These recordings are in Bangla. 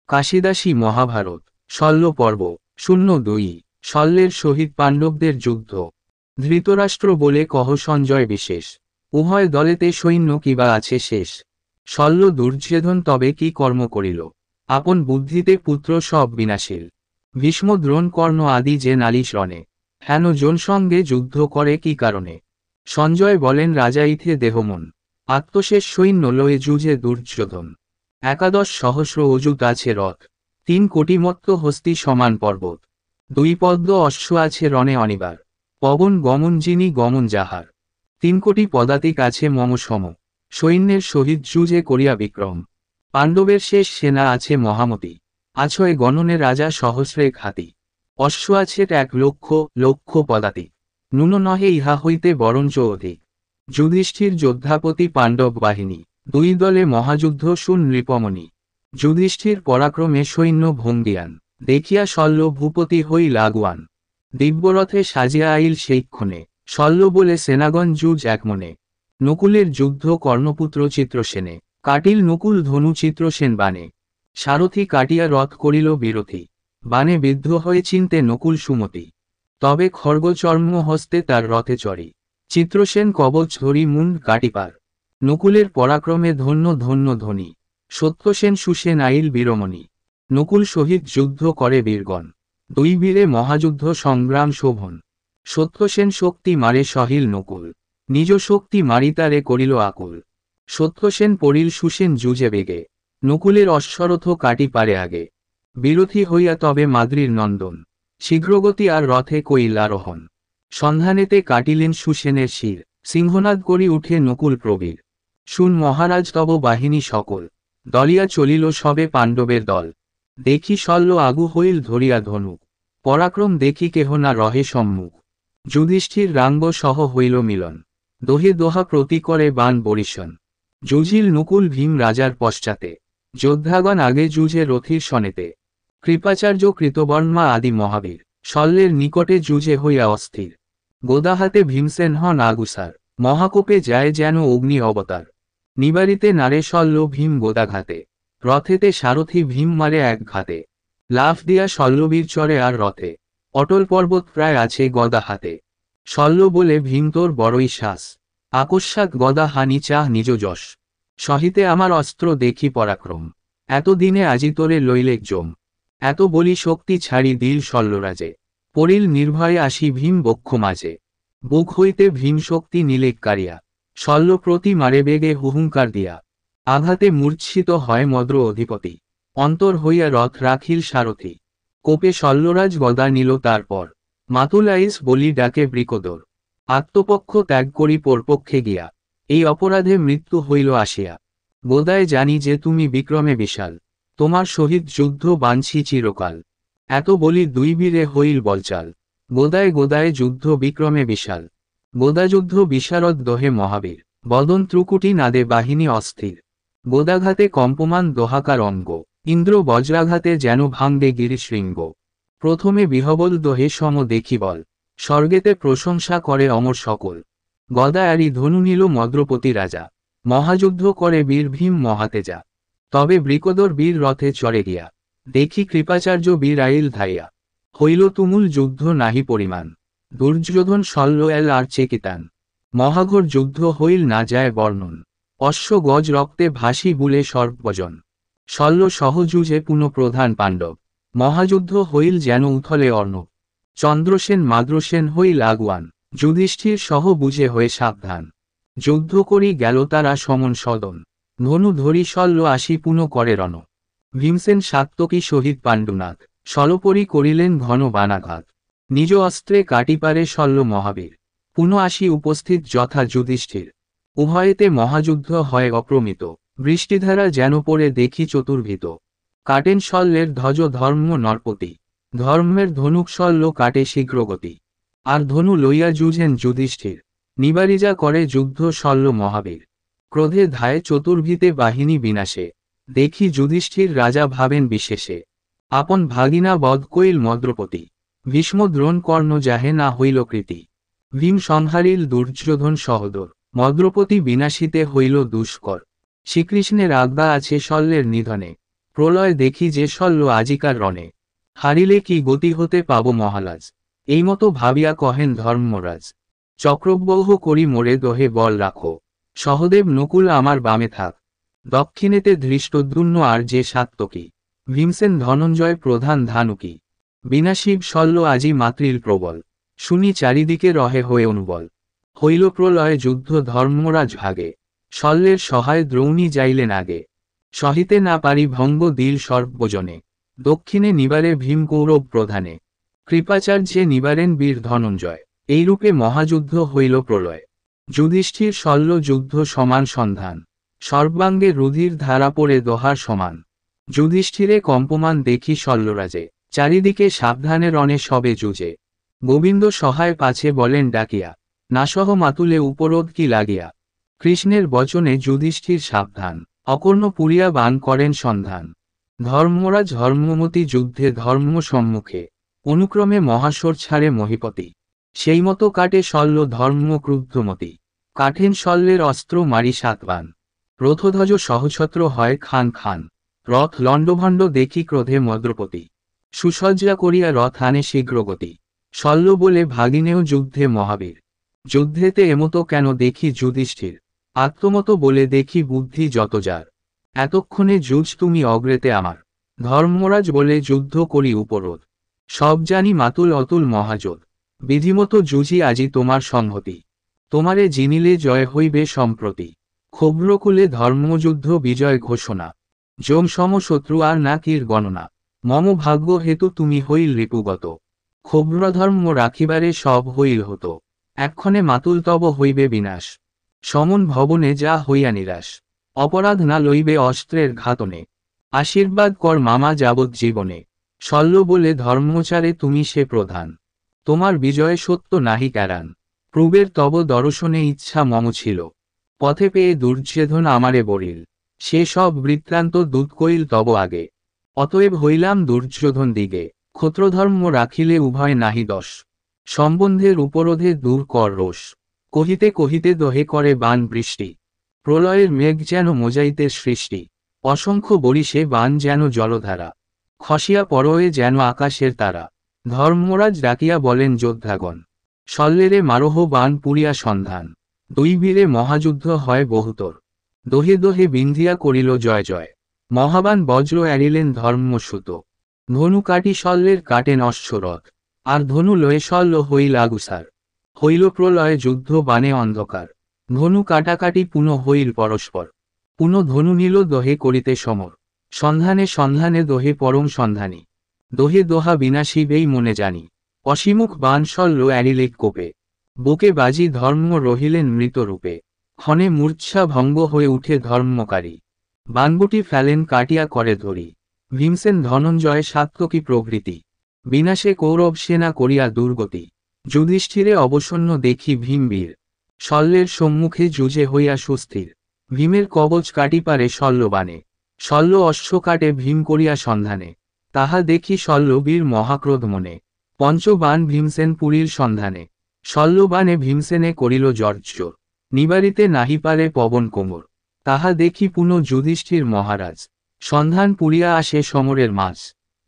কাশিদাসী মহাভারত শল্য পর্ব ০২ শল্যের সহিত পাণ্ডবদের যুদ্ধ। ধৃতরাষ্ট্র বলে কহ সঞ্জয় বিশেষ, উভয় দলেতে সৈন্য কিবা আছে শেষ। শল্য দুর্যোধন তবে কি কর্ম করিল, আপন বুদ্ধিতে পুত্র সব বিনাশীল। ভীষ্ম দ্রোণ কর্ণ আদি যে নালিশ রণে, হেন জন সঙ্গে যুদ্ধ করে কি কারণে। সঞ্জয় বলেন রাজা ইথে দেহমন, আত্মশেষ সৈন্য লয়ে যুঝে দুর্যোধন। ১১ সহস্র অযুত আছে রথ, ৩ কোটি মত্ত হস্তি সমান পর্বত। ২ পদ্ম অশ্ব আছে রণে অনিবার, পবন গমন যিনি গমন যাহার। ৩ কোটি পদাতিক আছে মম সম, সৈন্যের সহিত যুঝে করিয়া বিক্রম। পাণ্ডবের শেষ সেনা আছে মহামতি, আছয় গণনে রাজা সহস্রে ঘাতি। অশ্ব আছে ১ লক্ষ লক্ষ পদাতিক, নুন নহে ইহা হইতে বরঞ্চ অধিক। যুধিষ্ঠির যোদ্ধাপতি পাণ্ডব বাহিনী, ২ দলে মহাযুদ্ধ শুন নৃপমণি। যুধিষ্ঠির পরাক্রমে সৈন্য ভঙ্গিয়ান, দেখিয়া শল্য ভূপতি হই লাগুয়ান। দিব্যরথে সাজিয়া আইল সেইক্ষণে, শল্য বলে সেনাগণ যুজ একমনে। নকুলের যুদ্ধ কর্ণপুত্র চিত্রসেনে, কাটিল নকুল ধনু চিত্রসেন বানে। সারথি কাটিয়া রথ করিল বিরথী, বানে বিদ্ধ হয়ে চিনতে নকুল সুমতি। তবে খর্গচর্ম হস্তে তার রথে চড়ি, চিত্রসেন কবচ ধরি মুন্ড কাটিপার। নকুলের পরাক্রমে ধন্য ধন্য ধ্বনি, সত্যসেন সুসেন আইল বীরমণি। নকুল সহিত যুদ্ধ করে বীরগণ, ২ বীরে মহাযুদ্ধ সংগ্রাম শোভন। সত্যসেন শক্তি মারে সহিল নকুল, নিজ শক্তি মারিতারে করিল আকুল। সত্যসেন পড়িল সুসেন যুজে বেগে, নকুলের অশ্বরথ কাটি পারে আগে। বিরথী হইয়া তবে মাদ্রির নন্দন, শীঘ্রগতি আর রথে কইল আরোহণ। সন্ধানেতে কাটিলেন সুসেনের শির, সিংহনাদ করি উঠে নকুল প্রবীর। শুন মহারাজ তব বাহিনী সকল, দলিয়া চলিল সবে পাণ্ডবের দল। দেখি শল্য আগু হইল ধরিয়া ধনুক, পরাক্রম দেখি কেহ না রহে সম্মুখ। যুধিষ্ঠির রাঙ্গ সহ হইল মিলন, দোহে দোহা প্রতি করে বাণ বরিশন। যুঝিল নকুল ভীম রাজার পশ্চাতে, যোদ্ধাগণ আগে যুঝে রথির সনেতে। কৃপাচার্য কৃতবর্মা আদি মহাবীর, শল্যের নিকটে যুঝে হইয়া অস্থির। গোদাহাতে ভীমসেন হন আগুসার, মহাকোপে যায় যেন অগ্নি অবতার। নিবারিতে নারে শল্য ভীম গোদাঘাতে, রথেতে সারথি ভীম মারে এক ঘাতে। লাফ দিয়া শল্যবীর চরে আর রথে, অটল পর্বত প্রায় আছে গদা হাতে। শল্য বলে ভীম তোর বড়ই শ্বাস, আকস্মাৎ গদা হানি চাহ নিজ যশ। সহিতে আমার অস্ত্র দেখি পরাক্রম, এতদিনে আজি তোরে লইলেক জম। এত বলি শক্তি ছাড়ি দিল শল্যরাজে, পড়িল নির্ভয়ে আসি ভীম বক্ষ মাঝে। বুক হইতে ভীম শক্তি নিলেক কারিয়া, শল্য প্রতি মারে বেগে হুহুঙ্কার দিয়া। আঘাতে মূর্ছিত হয় মদ্র অধিপতি, অন্তর হইয়া রথ রাখিল সারথি। কোপে শল্যরাজ গদা নিল তারপর, মাতুলাইস বলি ডাকে বৃকোদর। আত্মপক্ষ ত্যাগ করি পরপক্ষে গিয়া, এই অপরাধে মৃত্যু হইল আসিয়া। গোদায় জানি যে তুমি বিক্রমে বিশাল, তোমার সহিত যুদ্ধ বাঞ্ছি চিরকাল। এত বলি ২ বীরে হইল বলচাল, গোদায় গোদায় যুদ্ধ বিক্রমে বিশাল। গোদাযুদ্ধ বিশারদ দোহে মহাবীর, বদন ত্রুকুটি নাদে বাহিনী অস্থির। গোদাঘাতে কম্পমান দোহাকার অঙ্গ, ইন্দ্র বজ্রাঘাতে যেন ভাঙ্গে গিরিশৃঙ্গ। প্রথমে বিহবল দোহে সম দেখি বল, স্বর্গেতে প্রশংসা করে অমর সকল। গদায়ারি ধনু নিল মদ্রপতি রাজা, মহাযুদ্ধ করে বীর ভীম মহাতেজা। তবে বৃকোদর বীর রথে চড়ে গিয়া, দেখি কৃপাচার্য বীর আইল ধাইয়া। হইল তুমুল যুদ্ধ নাহি পরিমাণ, দুর্যোধন শল্য এল আর চেকিতান। মহাঘোর যুদ্ধ হইল না যায় বর্ণন, অশ্ব গজ রক্তে ভাসি বুলে সর্বজন। শল্য সহযুজে পুনঃ প্রধান পাণ্ডব, মহাযুদ্ধ হইল যেন উথলে অর্ণব। চন্দ্রসেন মাদ্রসেন হইল আগুয়ান, যুধিষ্ঠির সহ বুঝে হয়ে সাবধান। যুদ্ধ করি গেল তারা সমন সদন, ধনু ধরি শল্য আসি পুনঃ করে রণ। ভীমসেন সাত্তকী শহীদ পাণ্ডুনাথ, সলপরি করিলেন ঘন বানাঘাত। নিজ অস্ত্রে কাটিপারে শল্য মহাবীর, পুনঃ আসি উপস্থিত যথা যুধিষ্ঠির। উভয়েতে মহাযুদ্ধ হয় অপ্রমিত, বৃষ্টিধারা যেন পড়ে দেখি চতুর্ভীত। কাটেন শল্যের ধ্বজ ধর্ম নরপতি, ধর্মের ধনুক শল্য কাটে শীঘ্রগতি। আর ধনু লইয়া যুঝেন যুধিষ্ঠির, নিবারিজা করে যুদ্ধ শল্য মহাবীর। ক্রোধে ধায় চতুর্ভীতে বাহিনী বিনাশে, দেখি যুধিষ্ঠির রাজা ভাবেন বিশেষে। আপন ভাগিনা বধ কইল মদ্রপতি, ভীষ্ম দ্রোণ কর্ণ যাহে না হইল কৃতি। ভীম সংহারিল দুর্যোধন সহদর, মদ্রপতি বিনাশিতে হইল দুষ্কর। শ্রীকৃষ্ণের আজ্ঞা আছে শল্যের নিধনে, প্রলয় দেখি যে শল্য আজিকার রণে, হারিলে কি গতি হতে পাব মহারাজ। এই মতো ভাবিয়া কহেন ধর্মরাজ, চক্রব্যূহ করি মোরে দহে বল রাখো, সহদেব নকুল আমার বামে থাক, দক্ষিণেতে ধৃষ্টদ্যুম্ন আর যে সাত্তকী, ভীমসেন ধনঞ্জয় প্রধান ধানুকী, বিনাশিব শল্য আজি মাতৃল প্রবল, শুনি চারিদিকে রহে হয়ে অনুবল। হইল প্রলয় যুদ্ধ ধর্মরাজ ভাগে, শল্যের সহায় দ্রৌণী যাইলেন আগে, সহিতে না পারি ভঙ্গ দিল সর্বজনে, দক্ষিণে নিবারে ভীম কৌরব প্রধানে, কৃপাচার্যে নিবারেন বীর ধনঞ্জয়। এইরূপে মহাযুদ্ধ হইল প্রলয়। যুধিষ্ঠির শল্য যুদ্ধ সমান সন্ধান, সর্বাঙ্গে রুধির ধারা পড়ে দোহার সমান, যুধিষ্ঠিরে কম্পমান দেখি শল্যরাজে, চারিদিকে সাবধানে রণে সবে যুজে, গোবিন্দ সহায় পাছে বলেন ডাকিয়া, নাসহ মাতুলে উপরোধ কি লাগিয়া, কৃষ্ণের বচনে যুধিষ্ঠির সাবধান, অকর্ণ পুরিয়া বান করেন সন্ধান, ধর্মরাজ ধর্মমতি যুদ্ধে ধর্ম সম্মুখে, অনুক্রমে মহাসর ছাড়ে মহিপতি, সেই মতো কাটে শল্য ধর্ম ক্রুদ্ধমতি, কাঠেন শল্যের অস্ত্র মারি সাতবান, রথধ্বজ সহছত্র হয় খান খান, রথ লণ্ডভণ্ড দেখি ক্রোধে মদ্রপতি, সুসজ্জা করিয়া রথ আনে শীঘ্রগতি, শল্য বলে ভাগিনেও যুদ্ধে মহাবীর, যুদ্ধেতে এমতো কেন দেখি যুধিষ্ঠির, আত্মমত বলে দেখি বুদ্ধি যত যার, এতক্ষণে যুজ তুমি অগ্রেতে আমার, ধর্মরাজ বলে যুদ্ধ করি উপরোধ, সব জানি মাতুল অতুল মহাযোধ, বিধিমতো যুঝি আজি তোমার সংহতি, তোমারে জিনিলে জয় হইবে সম্প্রতি, ক্ষোভ্রকুলে ধর্মযুদ্ধ বিজয় ঘোষণা, যম সম শত্রু আর না কীর গণনা, মম ভাগ্য হেতু তুমি হইল রিপুগত, ক্ষোভ্রধর্ম রাখিবারে সব হইল হতো, এক্ষণে মাতুল তব হইবে বিনাশ, সমন ভবনে যা হইয়া নিরাশ, অপরাধ না লইবে অস্ত্রের ঘাতনে, আশীর্বাদ কর মামা যাবৎ জীবনে, শল্য বলে ধর্মচারে তুমি সে প্রধান, তোমার বিজয়ে সত্য নাহি ক্যারান, পূর্বের তব দর্শনে ইচ্ছা মম ছিল, পথে পেয়ে দুর্যোধন আমারে বরিল, সে সব বৃত্তান্ত দূত কইল তব আগে, অতএব হইলাম দুর্যোধন দিগে, ক্ষত্রধর্ম রাখিলে উভয় নাহি দোষ, সম্বন্ধের উপরোধে দূর কর রোষ, কহিতে কহিতে দহে করে বাণ বৃষ্টি, প্রলয়ের মেঘ যেন মোজাইতের সৃষ্টি, অসংখ্য বরিশে বাণ যেন জলধারা, খসিয়া পরয়ে যেন আকাশের তারা, ধর্মরাজ ডাকিয়া বলেন যোদ্ধাগণ, শল্যেরে মারোহ বাণ পুরিয়া সন্ধান, দুই বীরে মহাযুদ্ধ হয় বহুতর, দোহে দোহে বিন্ধিয়া করিল জয় জয়, মহাবান বজ্র এড়িলেন ধর্মসূত, ধনু কাটি শল্যের কাটেন অশ্বরথ, আর ধনু লয়ে শল্য হইল আগুসার, হইল প্রলয় যুদ্ধ বানে অন্ধকার, ধনু কাটাকাটি পুনঃ হইল পরস্পর, পুনঃ ধনু নিল দহে করিতে সমর, সন্ধানে সন্ধানে দহে পরম সন্ধানী, দহে দোহা বিনাশিবেই মনে জানি, অসীমুখ বাণ শল্য এড়িলে কোপে, বুকে বাজি ধর্ম রহিলেন মৃতরূপে, ক্ষণে মূর্চ্ছা ভঙ্গ হয়ে উঠে ধর্মকারী, বাণগুটি ফেলেন কাটিয়া করে ধরি, ভীমসেন ধনঞ্জয় সাত্তকী প্রভৃতি, বিনাশে কৌরব সেনা করিয়া দুর্গতি, যুধিষ্ঠিরে অবসন্ন দেখি ভীমবীর, শল্যের সম্মুখে যুজে হইয়া সুস্থির, ভীমের কবচ কাটি পারে শল্যবাণে, শল্য অশ্ব কাটে ভীম করিয়া সন্ধানে, তাহা দেখি শল্যবীর মহাক্রোধ মনে, পঞ্চবাণ ভীমসেন পুরীর সন্ধানে, শল্যবাণে ভীমসেনে করিল জর্জর, নিবারিতে নাহি পারে পবন কোমর, তাহা দেখি পুনঃ যুধিষ্ঠির মহারাজ, সন্ধান পুরিয়া আসে সমরের মাঝ,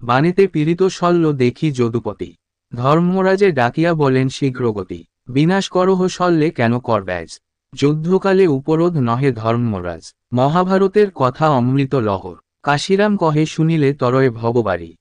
বাণীতে পীড়িত শল্য দেখি যদুপতি, ধর্মরাজে ডাকিয়া বলেন শীঘ্রগতি, বিনাশ করহ শল্যে কেন কর ব্যাজ, যুদ্ধকালে উপরোধ নহে ধর্মরাজ, মহাভারতের কথা অমৃত লহর, কাশিরাম কহে শুনিলে তরয়ে ভববারী।